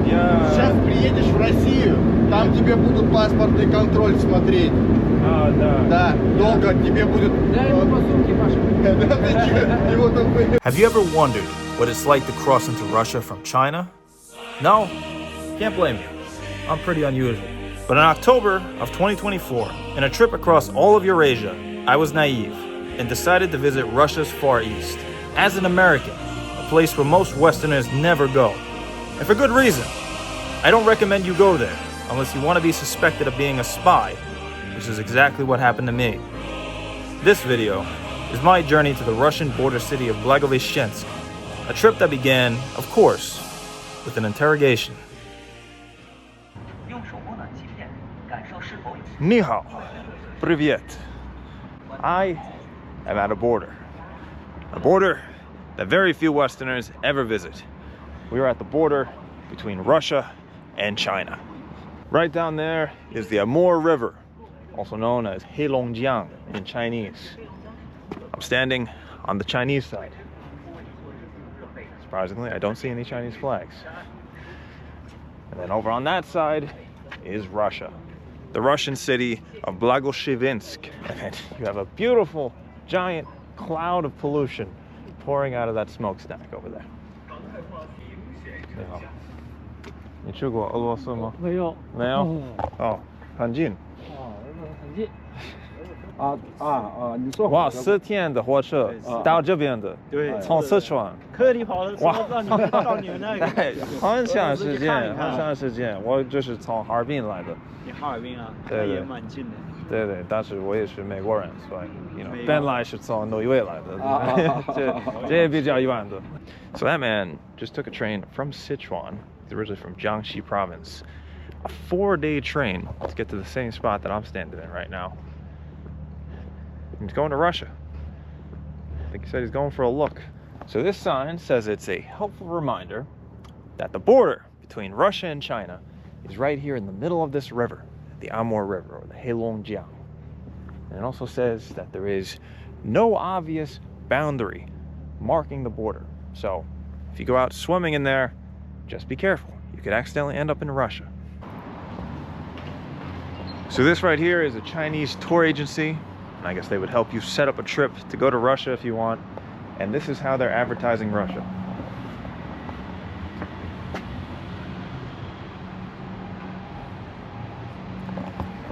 Сейчас приедешь в Россию, там тебе будут паспортный контроль смотреть. Да, долго тебе будет... Have you ever wondered what it's like to cross into Russia from China? No? Can't blame you. I'm pretty unusual. But in October of 2024, in a trip across all of Eurasia, I was naive and decided to visit Russia's Far East. As an American, a place where most Westerners never go. And for good reason. I don't recommend you go there unless you want to be suspected of being a spy, which is exactly what happened to me. This video is my journey to the Russian border city of Blagoveshchensk, a trip that began, of course, with an interrogation. Ni hao. Привет. I am at a border that very few Westerners ever visit. We are at the border between Russia and China. Right down there is the Amur River, also known as Heilongjiang in Chinese. I'm standing on the Chinese side. Surprisingly, I don't see any Chinese flags. And then over on that side is Russia, the Russian city of blagoveshchensk. And you have a beautiful, giant cloud of pollution pouring out of that smokestack over there. 你好，你去过俄罗斯吗？没有。没有？哦，很近。哦，很近。你坐哇，4天的火车到这边的，对，从四川。特地跑的，哇，到你们那里。很长时间，很长时间，我就是从哈尔滨来的。你哈尔滨啊？对，也蛮近的。对对，但是我也是美国人，所以本来是从纽约来的，这也比较远的。So that man just took a train from Sichuan, he's originally from Jiangxi province, a 4-day train to get to the same spot that I'm standing in right now. He's going to Russia. I think he said he's going for a look. So this sign says it's a helpful reminder that the border between Russia and China is right here in the middle of this river, the Amur River, or the Heilongjiang. And it also says that there is no obvious boundary marking the border. So if you go out swimming in there, just be careful. You could accidentally end up in Russia. So this right here is a Chinese tour agency. And I guess they would help you set up a trip to go to Russia if you want. And this is how they're advertising Russia.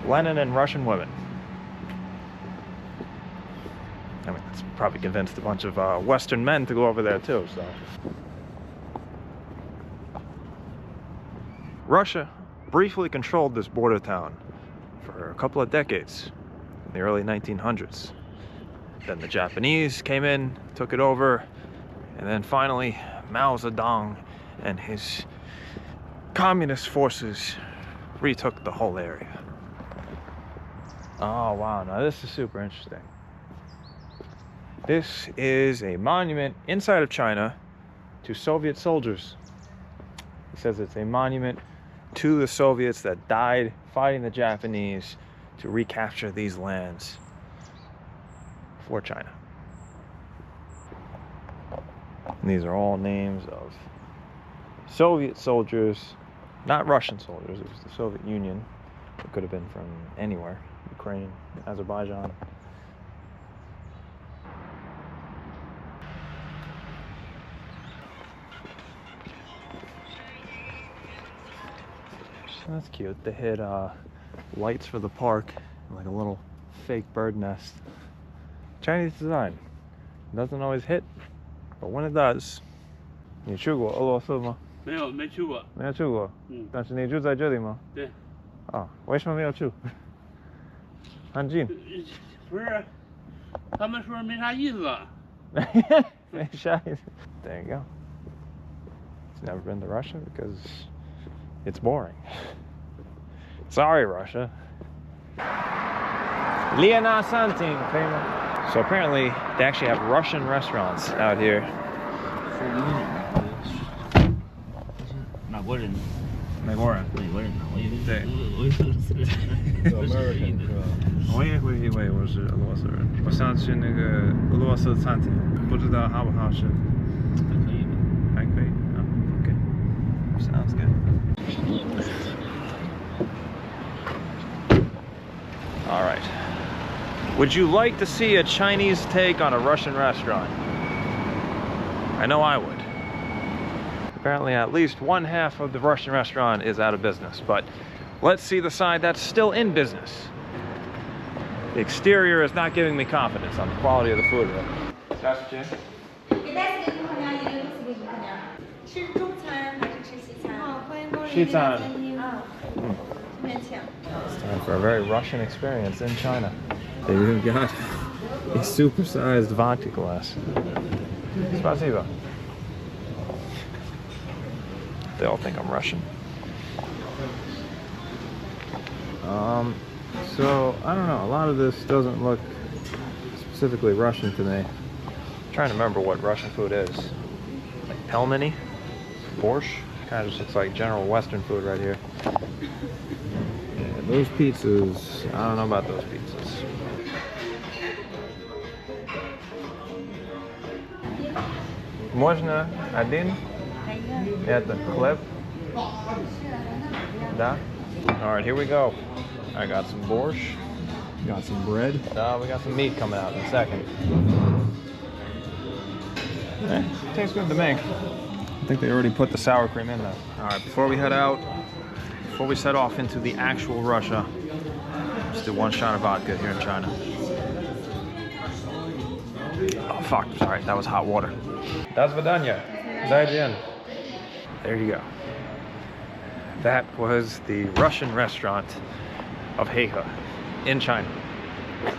Lenin and Russian women. I mean, that's probably convinced a bunch of Western men to go over there too, so. Russia briefly controlled this border town for a couple of decades, in the early 1900s. Then the Japanese came in, took it over, and then finally Mao Zedong and his communist forces retook the whole area. Oh wow, now this is super interesting. This is a monument inside of China to Soviet soldiers. He says it's a monument to the Soviets that died fighting the Japanese to recapture these lands for China. And these are all names of Soviet soldiers, not Russian soldiers. It was the Soviet Union. It could have been from anywhere. Ukraine, Azerbaijan. That's cute. They hid lights for the park, like a little fake bird nest. Chinese design. Doesn't always hit, but when it does. 你去过俄罗斯吗？没有，没去过。没有去过。但是你住在这里吗？对。啊，为什么没有去？很近。不是，他们说没啥意思。没啥意思。There you go. It's never been to Russia because it's boring. Sorry, Russia. Liana Santing, famous. So apparently, they actually have Russian restaurants out here. 哪国人？美国人。美国人呢？我以为对，我以为是American 是吧？我也会以为我是俄罗斯人。我想去那个俄罗斯餐厅，不知道好不好吃。还可以吧？还可以啊。Okay. Sounds good. All right. Would you like to see a Chinese take on a Russian restaurant? I know I would. Apparently at least one half of the Russian restaurant is out of business, but let's see the side that's still in business. The exterior is not giving me confidence on the quality of the food. Здравствуйте. It's time for a very Russian experience in China. They even got a supersized vodka glass. Спасибо. They all think I'm Russian. So I don't know, a lot of this doesn't look specifically Russian to me. I'm trying to remember what Russian food is. Like pelmeni, borscht, kind of just looks like general Western food right here. Yeah, those pizzas, I don't know about those pizzas. Можно один? Это хлеб? Да? All right, here we go. I got some borscht. Got some bread. We got some meat coming out in a second. Tastes good to me. I think they already put the sour cream in there. All right, before we head out, before we set off into the actual Russia, just do one shot of vodka here in China. Oh fuck, sorry, that was hot water. До свидания. Зайден. There you go. That was the Russian restaurant of Heihe in China.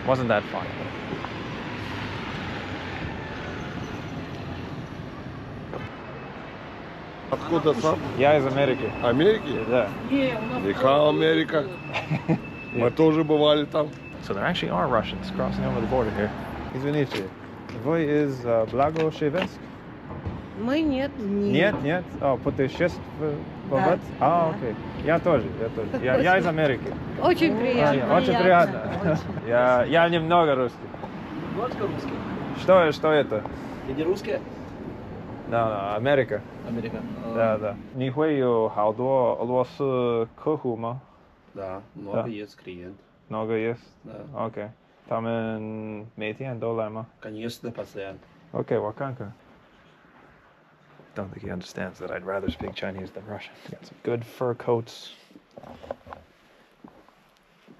Wasn't that fun? Откуда сам? Я из Америки. Америки? Да. Века Америка. Мы тоже бывали там. So there actually are Russians crossing over the border here. Извините, вы из Blagoveshchensk? Мы нет. Нет? Путешествовать? Да. Окей. Я тоже. Я из Америки. Очень приятно. Очень приятно. Я немного русский. Немножко русский. Что это? Ты не русский? Да, Америка. Америка. Да. 你会有好多俄罗斯客户吗？ Да, много есть клиент. много есть? Да. Окей.他们每天都来吗？ Конечно, постоянно. Okay,我看看. Don't think he understands that I'd rather speak Chinese than Russian. Got some good fur coats.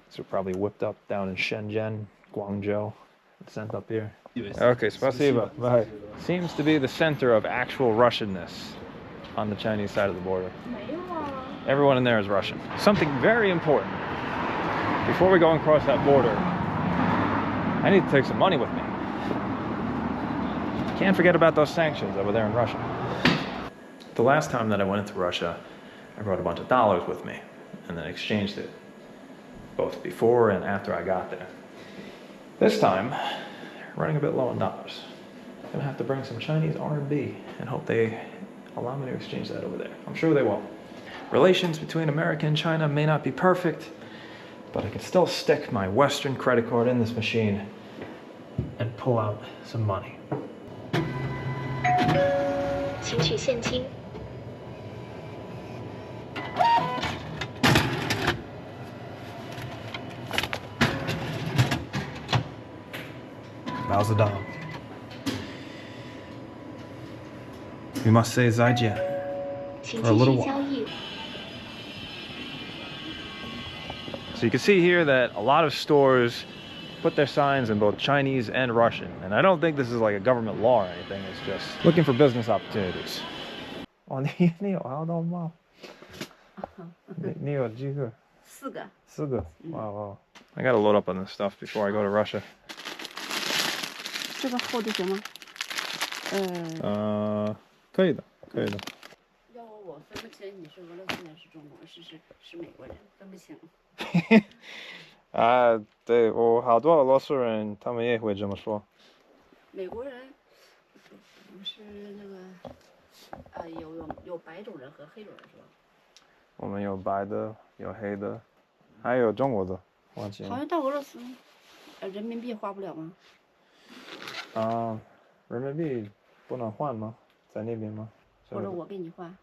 These are probably whipped up down in Shenzhen, Guangzhou, and sent up here. Okay, спасибо. Bye. Seems to be the center of actual Russianness on the Chinese side of the border. Everyone in there is Russian. Something very important. Before we go and cross that border, I need to take some money with me. Can't forget about those sanctions over there in Russia. The last time that I went into Russia, I brought a bunch of dollars with me and then exchanged it, both before and after I got there. This time, running a bit low on dollars. I'm gonna have to bring some Chinese RMB and hope they allow me to exchange that over there. I'm sure they will. Relations between America and China may not be perfect, but I can still stick my Western credit card in this machine and pull out some money. 请取现金。Now's the dom. We must say 再见 for a little while. So you can see here that a lot of stores put their signs in both Chinese and Russian. And I don't think this is like a government law or anything. It's just looking for business opportunities. Oh, 你有好多吗？你有几个？四个。Wow. I gotta load up on this stuff before I go to Russia. 这个厚度行吗？可以的。要我分不清你是俄罗斯人是中国人是美国人，分不清。对，我好多俄罗斯人，他们也会这么说。美国人不是那个有白种人和黑种人是吧？我们有白的，有黑的，还有中国的，忘记了。好像到俄罗斯，人民币花不了吗？人民币不能换吗？在那边吗？或者我给你换。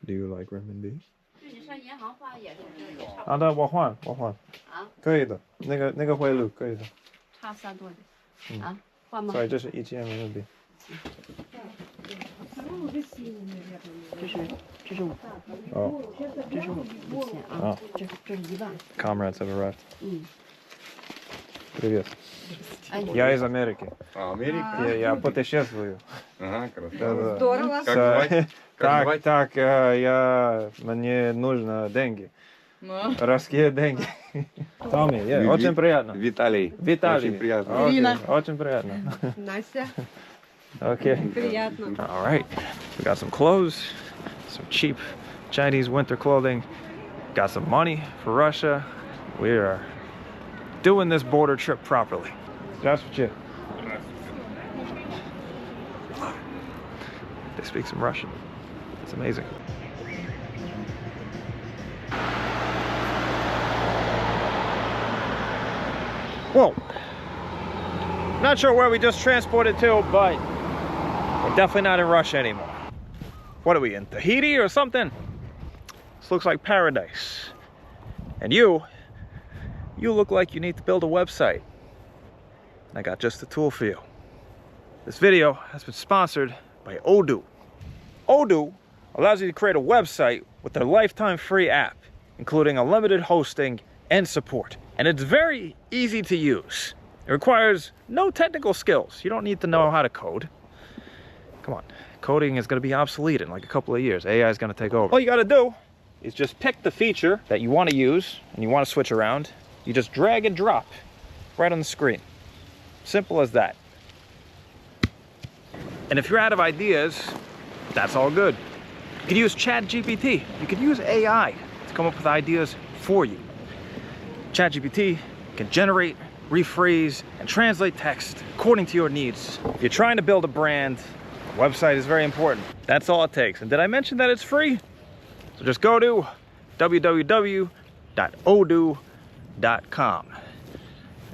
Do you like 人民币？上银行花也是也差不多。好的，我换。啊，可以的，那个汇率可以的。差3多的。啊，换吗？所以这是1000人民币。这是5，哦，这是5000啊，这是1万。Comrades have arrived. 嗯。Привет. Я из Америки. Америка? Я путешествую. Ага, красиво. Да-да. Здорово. Как звать? Так, мне нужно деньги. Русские деньги. Томми, очень приятно. Виталий. Виталий. Очень приятно. Окей, Ирина. очень приятно. Настя, Okay. приятно. All right. We got some clothes, some cheap Chinese winter clothing. Got some money for Russia. We are doing this border trip properly. Здравствуйте. They speak some Russian. It's amazing. Whoa. Not sure where we just transported to, but we're definitely not in Russia anymore. What are we in, Tahiti or something? This looks like paradise. And you look like you need to build a website. I got just the tool for you. This video has been sponsored by Odoo. Odoo allows you to create a website with their lifetime free app, including unlimited hosting and support. And it's very easy to use. It requires no technical skills. You don't need to know how to code. Come on, coding is gonna be obsolete in like a couple of years. AI is gonna take over. All you gotta do is just pick the feature that you wanna use and you wanna switch around. You just drag and drop right on the screen. Simple as that. And if you're out of ideas, that's all good. You could use ChatGPT. You could use AI to come up with ideas for you. ChatGPT can generate, rephrase, and translate text according to your needs. If you're trying to build a brand, a website is very important. That's all it takes. And did I mention that it's free? So just go to www.odoo.com.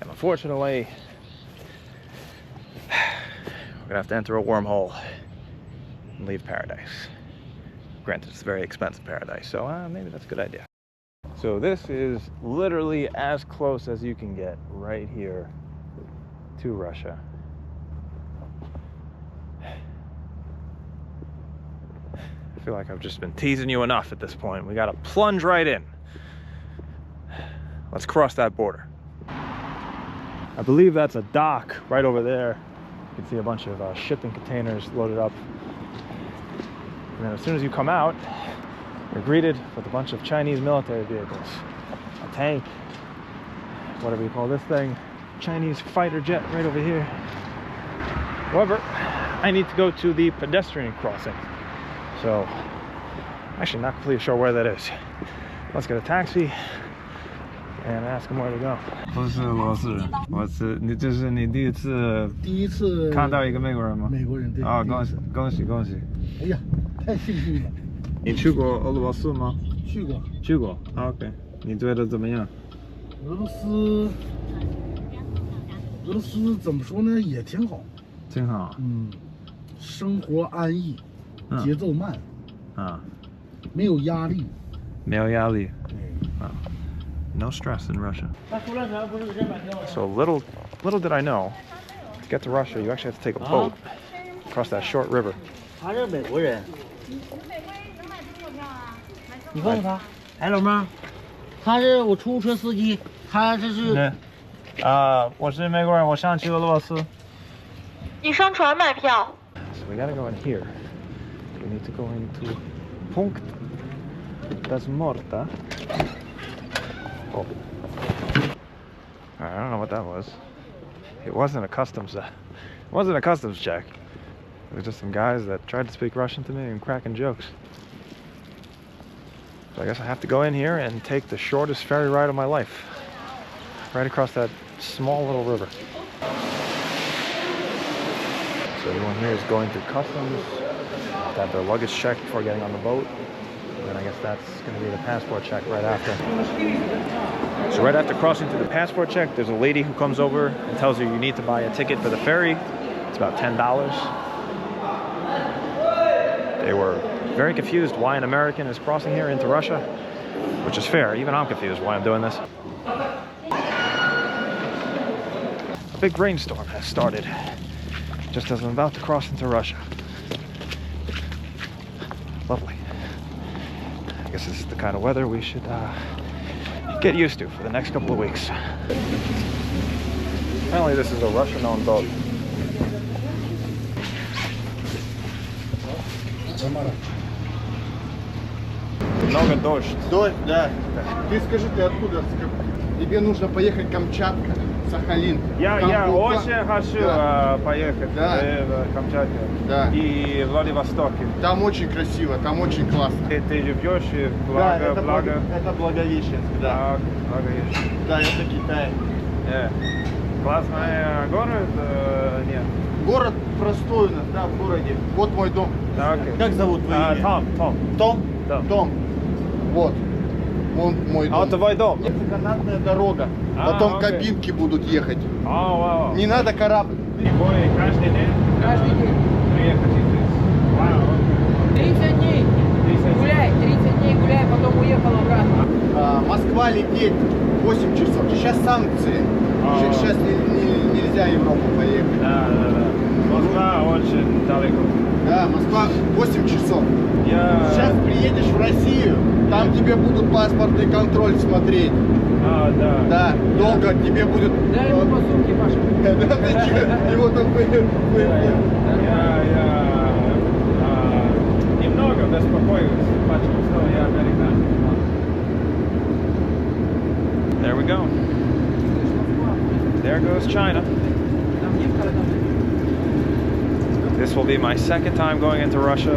And unfortunately, we're gonna have to enter a wormhole and leave paradise. Granted, it's a very expensive paradise, so maybe that's a good idea. So this is literally as close as you can get right here to Russia. I feel like I've just been teasing you enough at this point. We gotta plunge right in. Let's cross that border. I believe that's a dock right over there. You can see a bunch of shipping containers loaded up. And then as soon as you come out, you're greeted with a bunch of Chinese military vehicles. A tank, whatever you call this thing, Chinese fighter jet right over here. However, I need to go to the pedestrian crossing. So, actually not completely sure where that is. Let's get a taxi and ask them where to go. 不是罗斯人，我是你，这是你第一次看到一个美国人吗？美国人，对。啊，恭喜恭喜恭喜！哎呀，太幸运了。你去过俄罗斯吗？去过。去过。OK， 你觉得怎么样？俄罗斯怎么说呢？也挺好。挺好。嗯，生活安逸，节奏慢。啊。没有压力。没有压力。对。啊。No stress in Russia. So little did I know, to get to Russia, you actually have to take a boat across that short river. 他是美国人。你问问他，哎，老妹儿，他是我出租车司机，他这是。我是美国人，我想去俄罗斯。你上船买票。So we gotta go in here. We need to go into Punkt das Morta. Oh. I don't know what that was. It wasn't a customs check. It was just some guys that tried to speak Russian to me and cracking jokes. So I guess I have to go in here and take the shortest ferry ride of my life. Right across that small little river. So everyone here is going through customs. To have their luggage checked before getting on the boat. And I guess that's going to be the passport check right after. So right after crossing through the passport check, there's a lady who comes over and tells you need to buy a ticket for the ferry. It's about $10. They were very confused why an American is crossing here into Russia. which is fair. Even I'm confused why I'm doing this. A big rainstorm has started just as I'm about to cross into Russia. Lovely. I guess this is the kind of weather we should get used to for the next couple of weeks. Apparently this is a Russian-owned boat. Много дождь. Дождь, да. Ты скажи, ты откуда? Тебе нужно поехать Камчатка, Сахалин. Я очень хочу поехать в Камчатку и Владивостоке. Там очень красиво, там очень классно. Ты живешь в Это Благовещенск, да. Благовещенск. Да, это Китай. Классный город? Нет. Город простой у нас, да, в городе. Вот мой дом. Как зовут твое имя? Том. Том. Вот. Вон мой дом. А твой дом? Это канатная дорога. Потом кабинки будут ехать. Не надо корабль. Каждый день? Каждый день. Приехать здесь. 30 дней. Гуляй, 30 дней гуляй, потом уехал обратно. Москва лететь 8 часов. Сейчас санкции. Сейчас нельзя в Европу поехать. Да. Москва очень далеко. Да, Москва 8 часов. Сейчас приедешь в Россию, там тебе будут паспортный контроль смотреть. Да, долго тебе будет... Дай ему по сумке, Паша. Да, ты че? Его там... Немного беспокоюсь, потому что я американец. There we go. There goes China. This will be my second time going into Russia,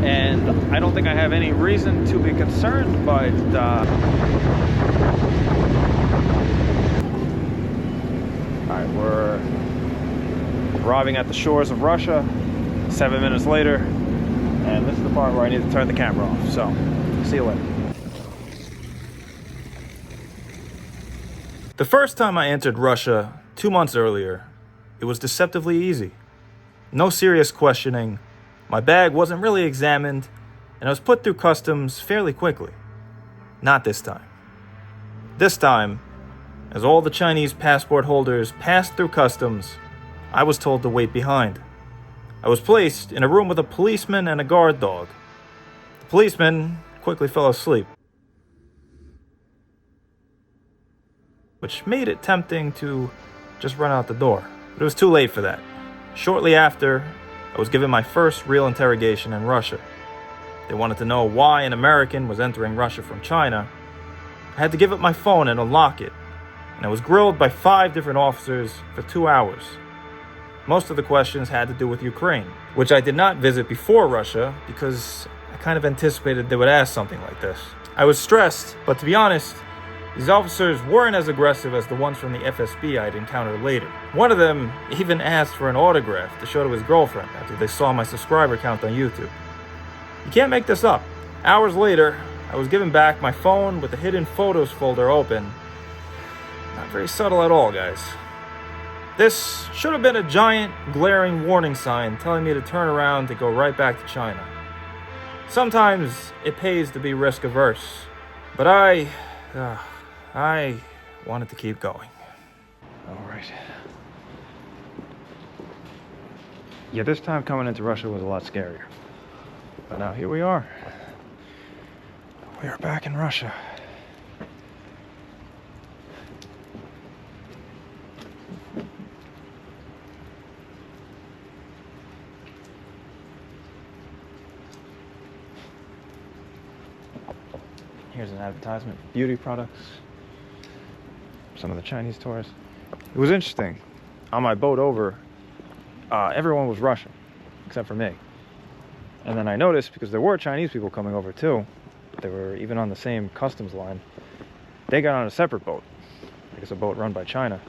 and I don't think I have any reason to be concerned, but alright, we're arriving at the shores of Russia 7 minutes later, and this is the part where I need to turn the camera off, so see you later. The first time I entered Russia 2 months earlier, it was deceptively easy. No serious questioning, my bag wasn't really examined, and I was put through customs fairly quickly. Not this time. This time, as all the Chinese passport holders passed through customs, I was told to wait behind. I was placed in a room with a policeman and a guard dog. The policeman quickly fell asleep, which made it tempting to just run out the door. But it was too late for that. Shortly after, I was given my first real interrogation in Russia. They wanted to know why an American was entering Russia from China. I had to give up my phone and unlock it, and I was grilled by 5 different officers for 2 hours. Most of the questions had to do with Ukraine, which I did not visit before Russia because I kind of anticipated they would ask something like this. I was stressed, but to be honest, these officers weren't as aggressive as the ones from the FSB I'd encountered later. One of them even asked for an autograph to show to his girlfriend after they saw my subscriber count on YouTube. You can't make this up. Hours later, I was given back my phone with the hidden photos folder open. Not very subtle at all, guys. This should have been a giant, glaring warning sign telling me to turn around to go right back to China. Sometimes it pays to be risk-averse, but I wanted to keep going. All right. Yeah, this time coming into Russia was a lot scarier. But now here we are. We are back in Russia. Here's an advertisement. Beauty products. Some of the Chinese tourists. It was interesting. On my boat over, everyone was Russian, except for me. And then I noticed, because there were Chinese people coming over too, they were even on the same customs line, they got on a separate boat. I guess a boat run by China.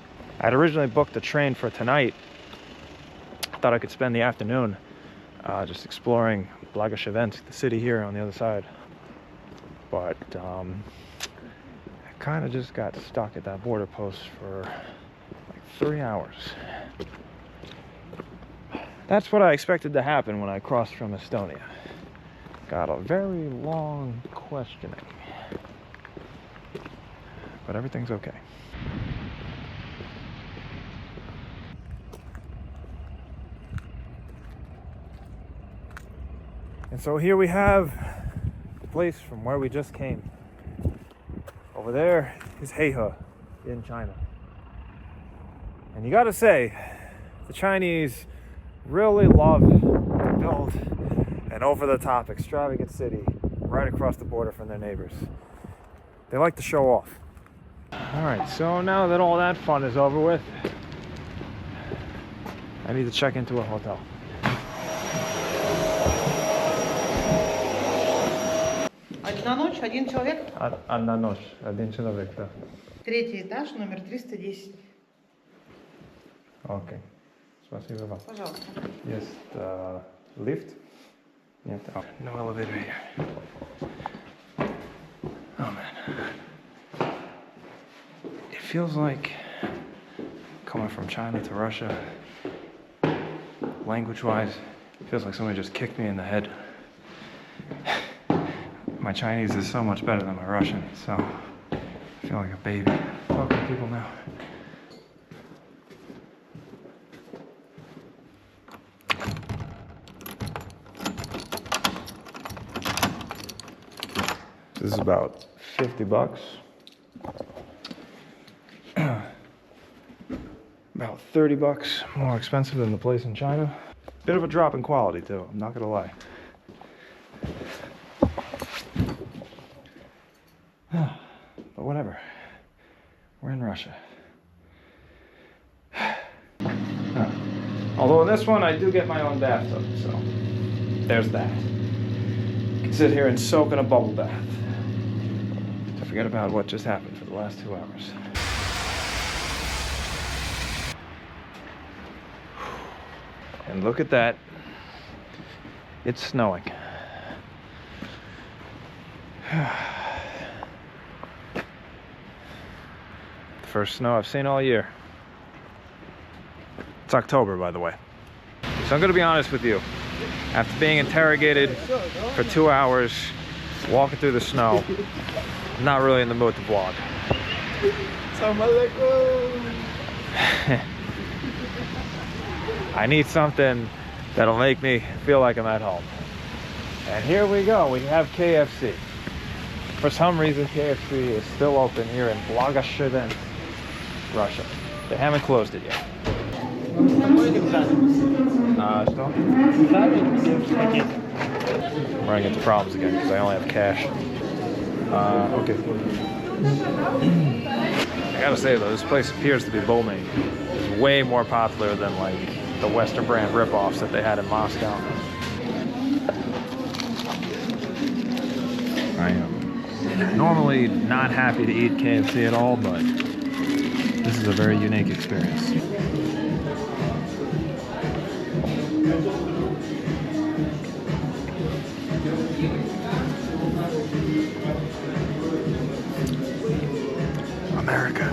I had originally booked a train for tonight. I thought I could spend the afternoon just exploring blagoveshchensk, the city here on the other side. But I kind of just got stuck at that border post for like 3 hours. That's what I expected to happen when I crossed from Estonia. got a very long questioning. But everything's okay. And so here we have the place from where we just came. Over there is Heihe in China. And you gotta say, the Chinese really love to build an over-the-top, extravagant city right across the border from their neighbors. They like to show off. Alright, so now that all that fun is over with, I need to check into a hotel. Одна ночь, один человек. Одна ночь, один человек, да. Третий этаж, номер 310. Окей. Спасибо вам. Пожалуйста. Есть лифт? Нет. No elevator here. Oh man. It feels like coming from China to Russia, language-wise, it feels like somebody just kicked me in the head. My Chinese is so much better than my Russian, so I feel like a baby talking to people now. This is about $50. About $30 more expensive than the place in China. Bit of a drop in quality too, I'm not gonna lie. But whatever, we're in Russia. Although in this one I do get my own bathtub, so there's that. You can sit here and soak in a bubble bath to forget about what just happened for the last 2 hours. And look at that, it's snowing. First snow I've seen all year. It's October, by the way. So I'm gonna be honest with you. After being interrogated for 2 hours, walking through the snow, I'm not really in the mood to vlog. I need something that'll make me feel like I'm at home. And here we go, we have KFC. For some reason, KFC is still open here in blagoveshchensk, Russia. They haven't closed it yet. Что? I'm running into problems again because I only have cash. Okay. I gotta say though, this place appears to be booming. It's way more popular than like the Western brand ripoffs that they had in Moscow. I am normally not happy to eat KFC at all, but this is a very unique experience. America.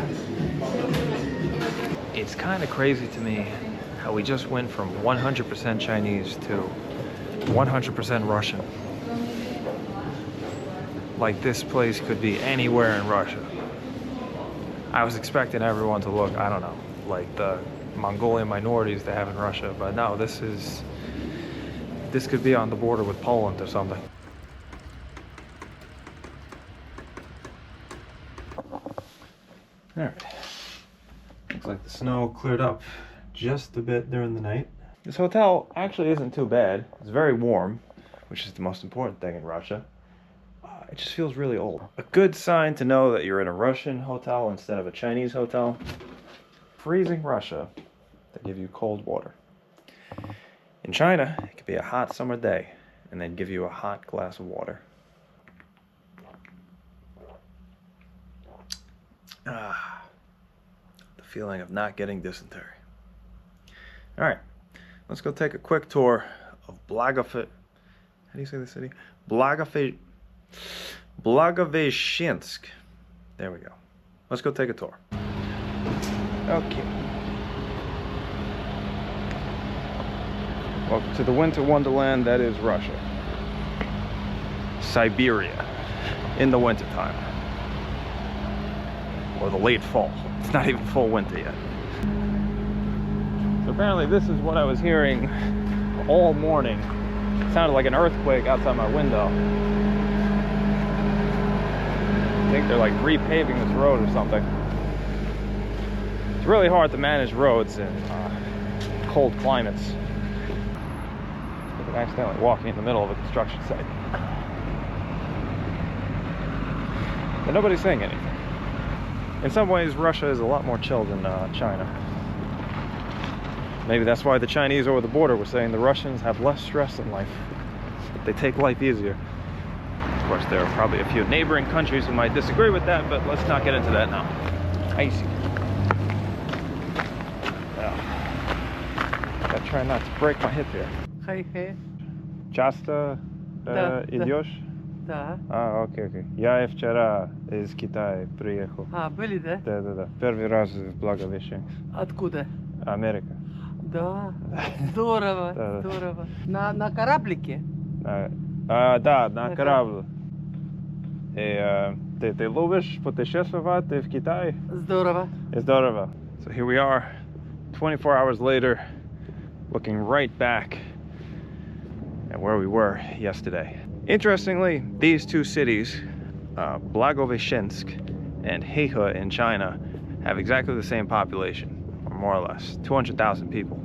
It's kind of crazy to me how we just went from 100% Chinese to 100% Russian. Like this place could be anywhere in Russia. I was expecting everyone to look, I don't know, like the Mongolian minorities they have in Russia, but no, this could be on the border with Poland or something. Alright. Looks like the snow cleared up just a bit during the night. This hotel actually isn't too bad. It's very warm, which is the most important thing in Russia. It just feels really old. A good sign to know that you're in a Russian hotel instead of a Chinese hotel. Freezing Russia, they give you cold water. In China, it could be a hot summer day and they'd give you a hot glass of water. Ah, the feeling of not getting dysentery. All right, let's go take a quick tour of Blagoveshchensk. How do you say the city? Blagoveshchensk. There we go. Let's go take a tour. Okay. Welcome to the winter wonderland that is Russia. Siberia in the wintertime. Or the late fall. It's not even full winter yet. So apparently this is what I was hearing all morning. It sounded like an earthquake outside my window. I think they're like repaving this road or something. It's really hard to manage roads in cold climates. I'm accidentally walking in the middle of a construction site. But nobody's saying anything. In some ways, Russia is a lot more chill than China. Maybe that's why the Chinese over the border were saying the Russians have less stress in life. They take life easier. Of course, there are probably a few neighboring countries who might disagree with that, but let's not get into that now. Easy. Gotta try not to break my hip here. Хай-хай. Часто идешь? Да. Окей. Я вчера из Китая приехал. Были, да? Да. Первый раз в Благовещенск. Откуда? Америка. Да. Здорово, здорово. На кораблике? Да, на корабле. И ты любишь путешествовать в Китае? Здорово. Здорово. So here we are, 24 hours later, looking right back at where we were yesterday. Interestingly, these two cities, Blagoveshchensk and Heihe in China, have exactly the same population, or more or less, 200,000 people.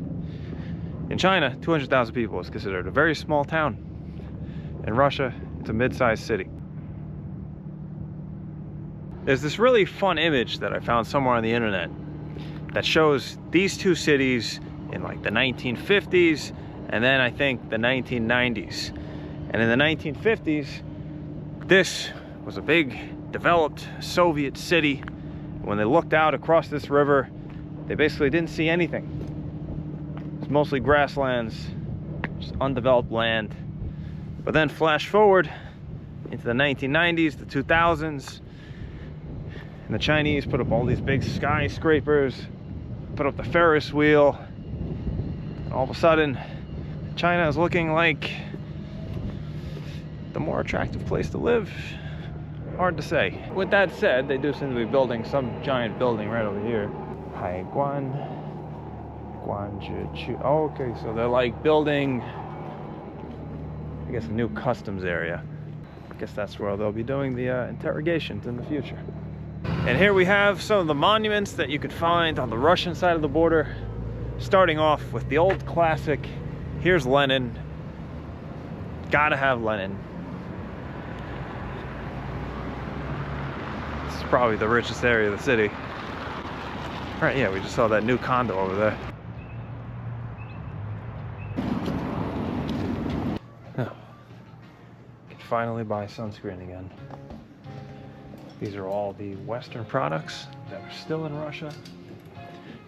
In China, 200,000 people is considered a very small town. In Russia, it's a mid-sized city. There's this really fun image that I found somewhere on the internet that shows these two cities in like the 1950s and then I think the 1990s. And in the 1950s, this was a big, developed Soviet city. When they looked out across this river, they basically didn't see anything. It's mostly grasslands, just undeveloped land. But then flash forward into the 1990s, the 2000s, and the Chinese put up all these big skyscrapers, put up the Ferris wheel, and all of a sudden, China is looking like the more attractive place to live. Hard to say. With that said, they do seem to be building some giant building right over here. Oh, okay, so they're like building, I guess, a new customs area. I guess that's where they'll be doing the interrogations in the future. And here we have some of the monuments that you could find on the Russian side of the border. Starting off with the old classic, here's Lenin. Gotta have Lenin. This is probably the richest area of the city. Right, yeah, we just saw that new condo over there. Oh. Can finally buy sunscreen again. These are all the Western products that are still in Russia.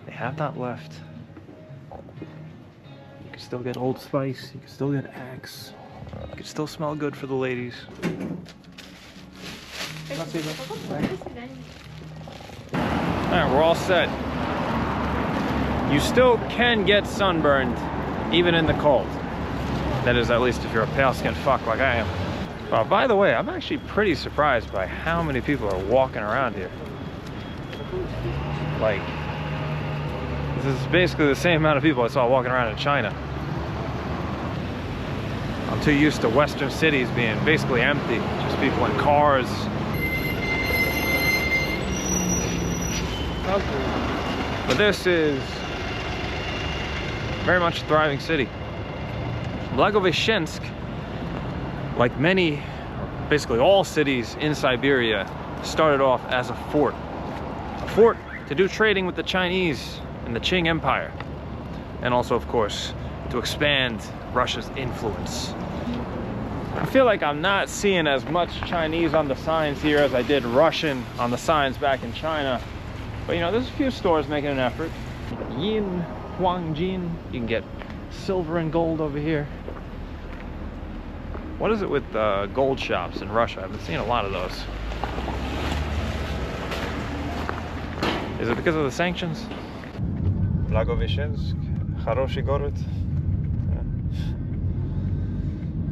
They have not left. You can still get Old Spice, you can still get Axe. You can still smell good for the ladies. Alright, we're all set. You still can get sunburned even in the cold. That is, at least if you're a pale-skinned fuck like I am. By the way, I'm actually pretty surprised by how many people are walking around here. Like, this is basically the same amount of people I saw walking around in China. I'm too used to Western cities being basically empty, just people in cars. But this is very much a thriving city. Blagoveshchensk, like many, basically all cities in Siberia, started off as a fort. A fort to do trading with the Chinese and the Qing Empire. And also, of course, to expand Russia's influence. I feel like I'm not seeing as much Chinese on the signs here as I did Russian on the signs back in China. But you know, there's a few stores making an effort. Yin, Huangjin, you can get silver and gold over here. What is it with gold shops in Russia? I've been seeing a lot of those. Is it because of the sanctions? Blagoveshchensk, хороший город.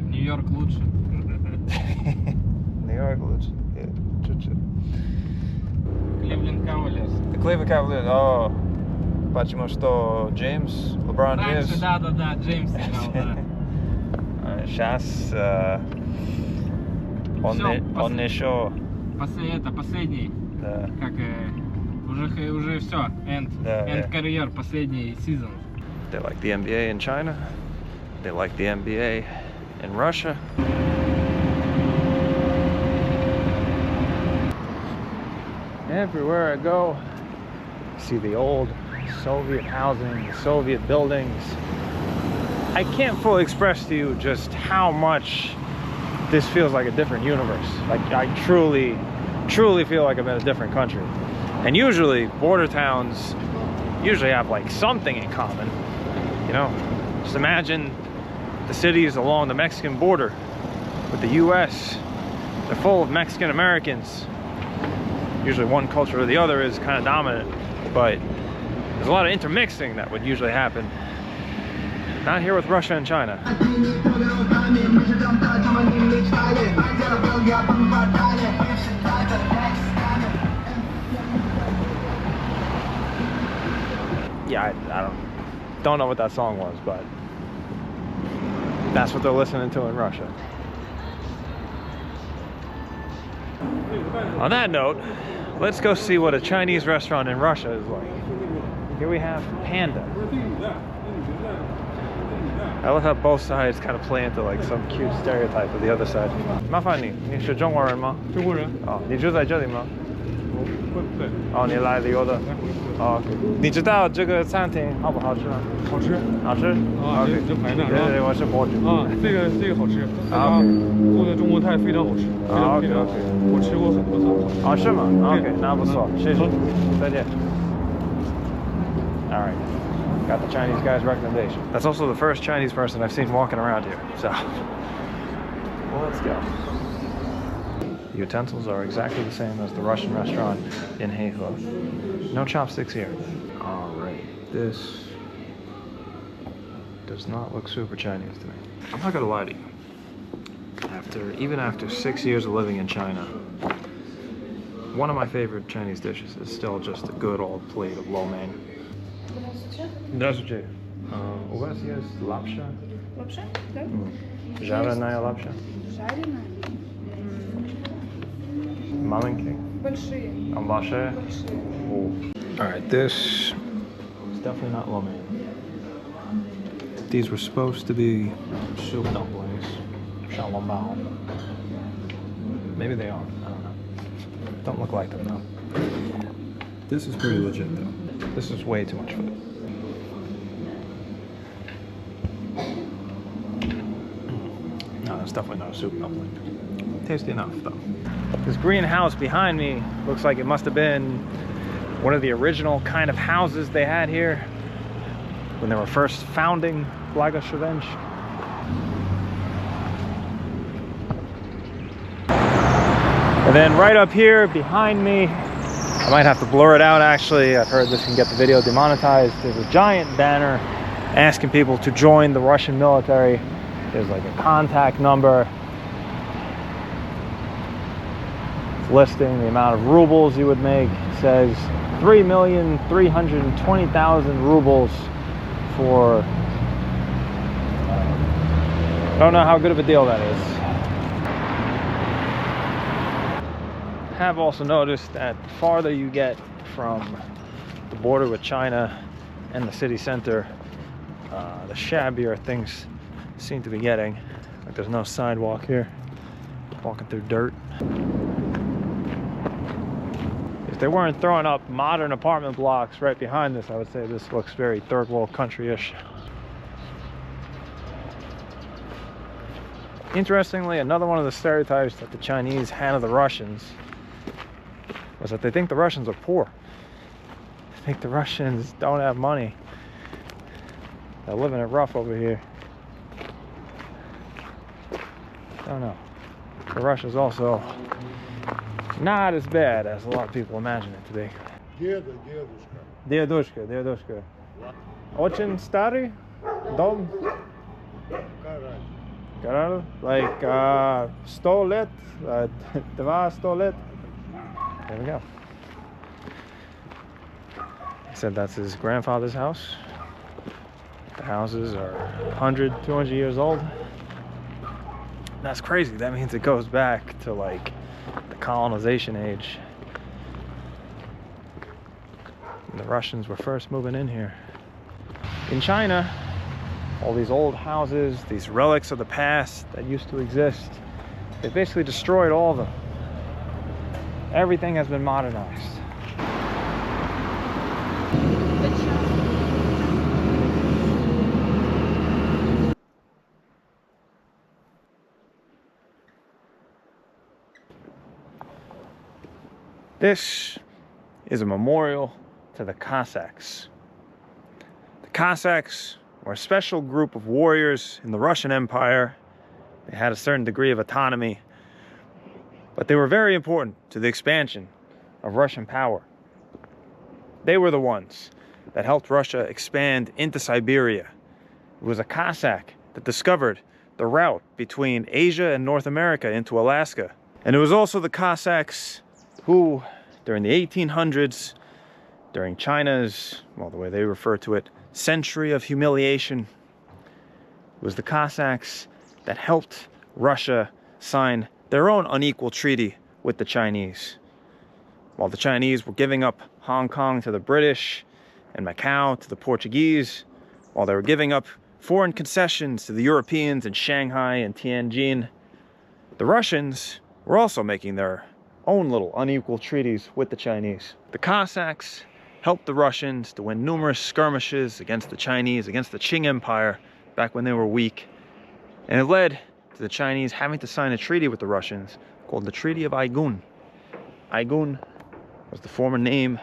Нью-Йорк лучше. interrogated. Cleveland Cavaliers. The Cleveland Cavaliers. Oh, почему что Джеймс, LeBron James. Да, Джеймс играл, да. Сейчас он еще. Последний. Да. Как уже все. End career, последний сезон. They like the NBA in China. They like the NBA in Russia. Everywhere I go, I see the old Soviet housing, the Soviet buildings. I can't fully express to you just how much this feels like a different universe. Like I truly feel like I'm in a different country. And usually border towns usually have like something in common. You know, just imagine the cities along the Mexican border with the US. They're full of Mexican Americans. Usually one culture or the other is kind of dominant, but there's a lot of intermixing that would usually happen. Not here with Russia and China. Yeah, I don't know what that song was, but that's what they're listening to in Russia. On that note, let's go see what a Chinese restaurant in Russia is like. Here we have Panda. I love how both sides kind of play into like some cute stereotype of the other side. 麻烦你，你是中国人吗？中国人。哦，你住在这里吗？对。哦，你来旅游的。哦，你知道这个餐厅好不好吃吗？好吃。好吃。啊，对，就排那。对，我是博主。啊，这个好吃。啊，做的中国菜非常好吃。啊 ，OK， 我吃过很多次。啊，是吗 ？OK， 那不错，谢谢。再见。All right. Got the Chinese guy's recommendation. That's also the first Chinese person I've seen walking around here, so well, let's go. The utensils are exactly the same as the Russian restaurant in Heihe. No chopsticks here. All right, this does not look super Chinese to me. I'm not gonna lie to you. Even after 6 years of living in China, one of my favorite Chinese dishes is still just a good old plate of lo mein. Здравствуйте. У вас есть лапша? Лапша? Да. Жареная лапша? Жареная? Маленькие? Большие. Большие? Большие. Alright, this is definitely not lo mein. These were supposed to be soup dumplings. Xiaolongbao. Maybe they are. I don't know. Don't look like them though. This is pretty legit though. This is way too much food. No, that's definitely not a soup dumpling. Tasty enough though. This green house behind me looks like it must have been one of the original kind of houses they had here when they were first founding blagoveshchensk. And then right up here behind me, I might have to blur it out actually, I've heard this can get the video demonetized. There's a giant banner asking people to join the Russian military. There's like a contact number. It's listing the amount of rubles you would make. It says 3,320,000 rubles for, I don't know how good of a deal that is. I have also noticed that the farther you get from the border with China and the city center, the shabbier things seem to be getting. Like there's no sidewalk here. Walking through dirt. If they weren't throwing up modern apartment blocks right behind this, I would say this looks very third world country-ish. Interestingly, another one of the stereotypes that the Chinese had of the Russians was that they think the Russians are poor. They think the Russians don't have money. They're living it rough over here. I don't know. But Russia's also not as bad as a lot of people imagine it to be. Дедушка. Очень старый дом? Like 100 let, 200 let. There we go. He said that's his grandfather's house. The houses are 100, 200 years old. That's crazy. That means it goes back to like the colonization age. The Russians were first moving in here. In China, all these old houses, these relics of the past that used to exist, they basically destroyed all of them. Everything has been modernized. This is a memorial to the Cossacks. The Cossacks were a special group of warriors in the Russian Empire. They had a certain degree of autonomy, but they were very important to the expansion of Russian power. They were the ones that helped Russia expand into Siberia. It was a Cossack that discovered the route between Asia and North America into Alaska. And it was also the Cossacks who, during the 1800s, during China's, well, the way they refer to it, century of humiliation, it was the Cossacks that helped Russia sign their own unequal treaty with the Chinese. While the Chinese were giving up Hong Kong to the British and Macau to the Portuguese, while they were giving up foreign concessions to the Europeans in Shanghai and Tianjin, the Russians were also making their own little unequal treaties with the Chinese. The Cossacks helped the Russians to win numerous skirmishes against the Chinese, against the Qing Empire, back when they were weak. And it led to the Chinese having to sign a treaty with the Russians called the Treaty of Aigun. Aigun was the former name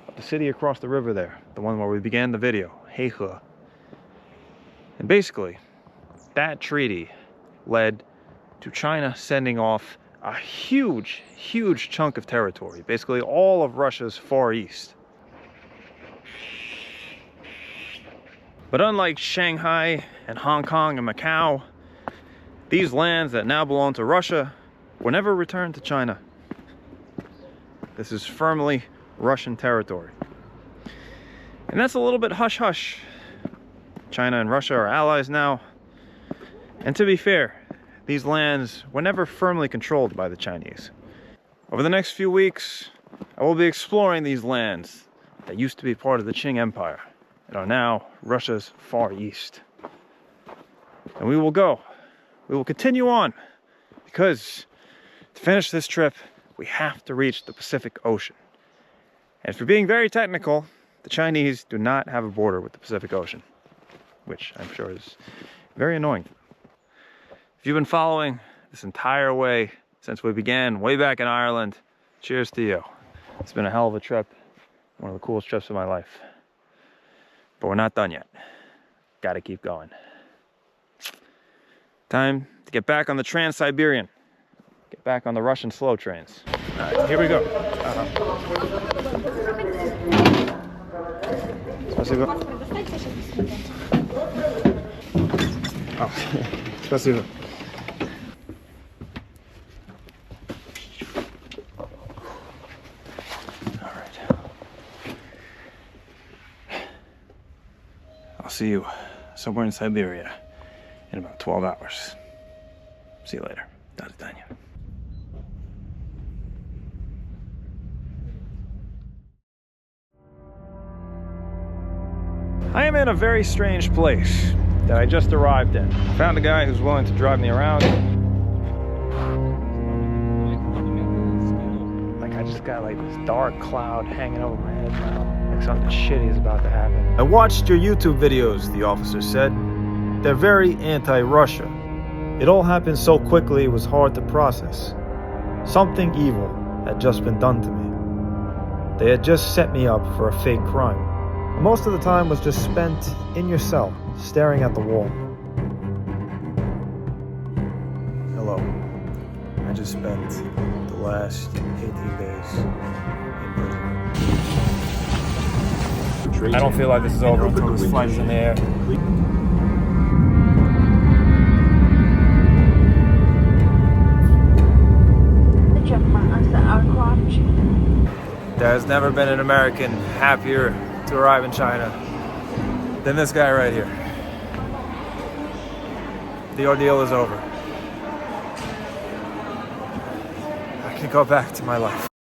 of the city across the river there, the one where we began the video, Heihe. And basically, that treaty led to China sending off a huge, huge chunk of territory, basically all of Russia's Far East. But unlike Shanghai and Hong Kong and Macau, these lands that now belong to Russia were never returned to China. This is firmly Russian territory. And that's a little bit hush-hush. China and Russia are allies now. And to be fair, these lands were never firmly controlled by the Chinese. Over the next few weeks, I will be exploring these lands that used to be part of the Qing Empire and are now Russia's Far East. And we will continue on, because to finish this trip, we have to reach the Pacific Ocean. And for being very technical, the Chinese do not have a border with the Pacific Ocean, which I'm sure is very annoying. If you've been following this entire way since we began way back in Ireland, cheers to you. It's been a hell of a trip, one of the coolest trips of my life. But we're not done yet. Gotta keep going. Time to get back on the Trans-Siberian. Get back on the Russian slow trains. All right, here we go. Спасибо. Oh, спасибо. I'll see you somewhere in Siberia in about 12 hours. See you later. До свидания. I am in a very strange place that I just arrived in. I found a guy who's willing to drive me around. Like, I just got like this dark cloud hanging over my head now. Like something shitty is about to happen. I watched your YouTube videos, the officer said. They're very anti-Russia. It all happened so quickly it was hard to process. Something evil had just been done to me. They had just set me up for a fake crime. Most of the time was just spent in your cell, staring at the wall. Hello. I just spent the last 18 days in prison. I don't feel like this is over until this flight is in the air. There has never been an American happier to arrive in China than this guy right here. The ordeal is over. I can go back to my life.